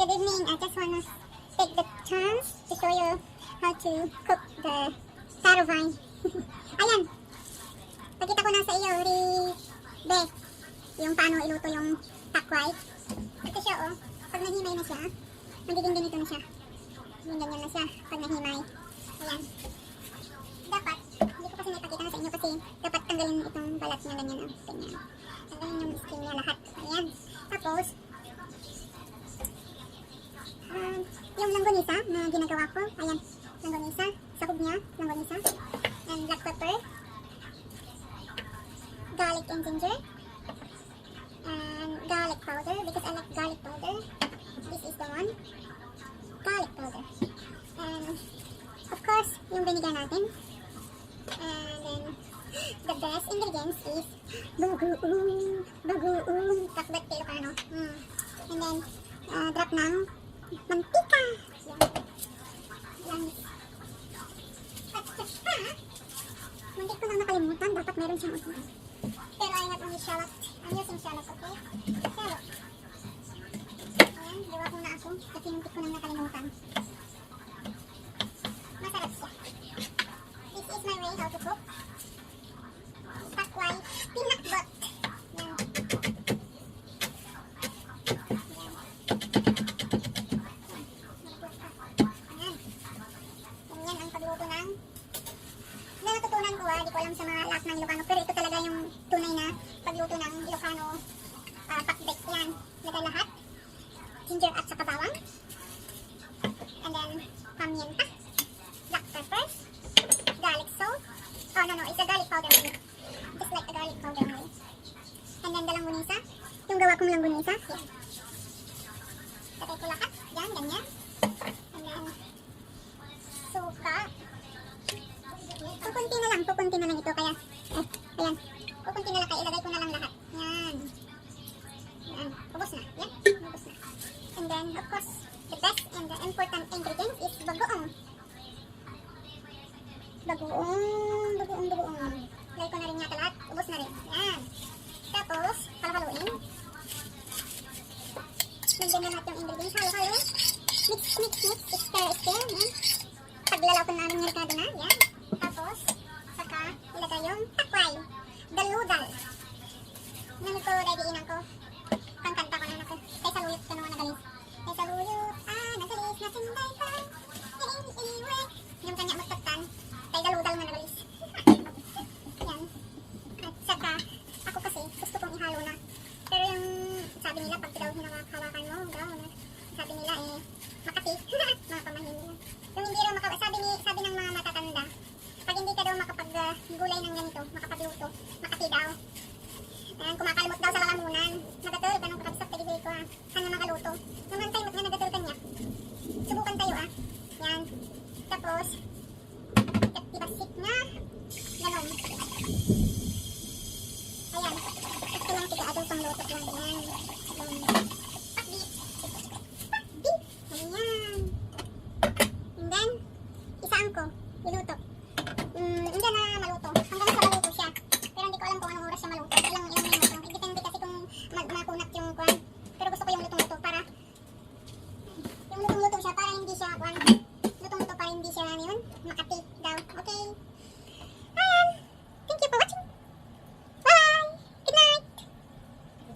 Good evening. I just want to take the chance to show you how to cook the taro vine. Ayan. Pakita ko na sa iyo, Be, yung paano iluto yung takway. Ito siya, oh. Pag nahimay na siya, magiging ganito na siya. Magiging ganyan na siya pag nahimay. Ayan. Dapat, hindi ko kasi napakita na sa inyo kasi dapat tanggalin itong balat na ganyan, oh. Ganyan. Tanggalin yung skin niya lahat. Ayan. Tapos, yung langgonisa na ginagawa ko, ayan, langgonisa, sahog niya, langgonisa, and black pepper, garlic and ginger, and garlic powder, because I like garlic powder. This is the one, garlic powder, and of course, yung vinegar natin, and then the best ingredients is bagoong, takbat kayo ka, no? And then, drop ng mantika. Yan. At saka, muntik ko lang nakalimutan, dapat meron siyang usin. Pero I have only shallot. I'm using shallot, okay? Shallot. Ayan, gawa ko na ako kasi muntik ko lang nakalimutan. Masarap siya. This is my way how to cook takway pinakbot. Yan. Di ko alam sa mga lahat ng Ilocano, pero ito talaga yung tunay na pagluto ng Ilocano pakbet. Yan, lagay lahat, ginger at saka bawang, and then pamienta, black pepper, garlic salt, no, it's a garlic powder only, just like a garlic powder only, and then the langgonisa, yung gawa kong langgonisa, yan, lagay ko lahat, yan, ganyan, and then suka. Pupunti na lang ito, kaya, ayan, pupunti na lang, kaya ilagay ko na lang lahat, yan, yan, ubos na, yan, ubos na, and then, of course, the best and the important ingredient is bagoong, ilagay ko na rin yata lahat, ubos na rin, yan, tapos, halo-haloin, lagyan na lahat yung ingredients, halo-halo, mix, stir, yan, paglalaw ko na rin yung ricado na, yan, tapos, saka ilagay yung takway, daludal. Nami ko, ready-inan ko. Pangkanta ko na ako. Kay saluyot ka naman nagalis. Kay saluyot, nagalis na sinday ka. Anyway. Yung kanya magtatan, kay daludal na nagalis. Yan. At saka, ako kasi, gusto kong ihalo na. Pero yung, sabi nila, pag daw hinakawakan mo, sabi nila makati. Mga pamahin nila. Yung hindi raw sabi ng mga matatanda, pag hindi ka daw makapag-gulay ng ganito, makapagluto, makati daw. Ayan, kumakalimot daw sa lalamunan. Nagatul ka ng kakabsak, pagigay ko Sana makaluto. Nung hantay mo nga nagatul ka niya. Subukan tayo Yan. Tapos, ibasit nga. Ganon. Ayan. Ito lang tiga-adol pang luto lang. Yan. Pakdi. Ayan. And then, isaan ko. Iluto. Hindi na maluto. Hanggang sa maluto siya. Pero hindi ko alam kung anong oras siya maluto. Ilang minuto. Depende kasi kung makunat yung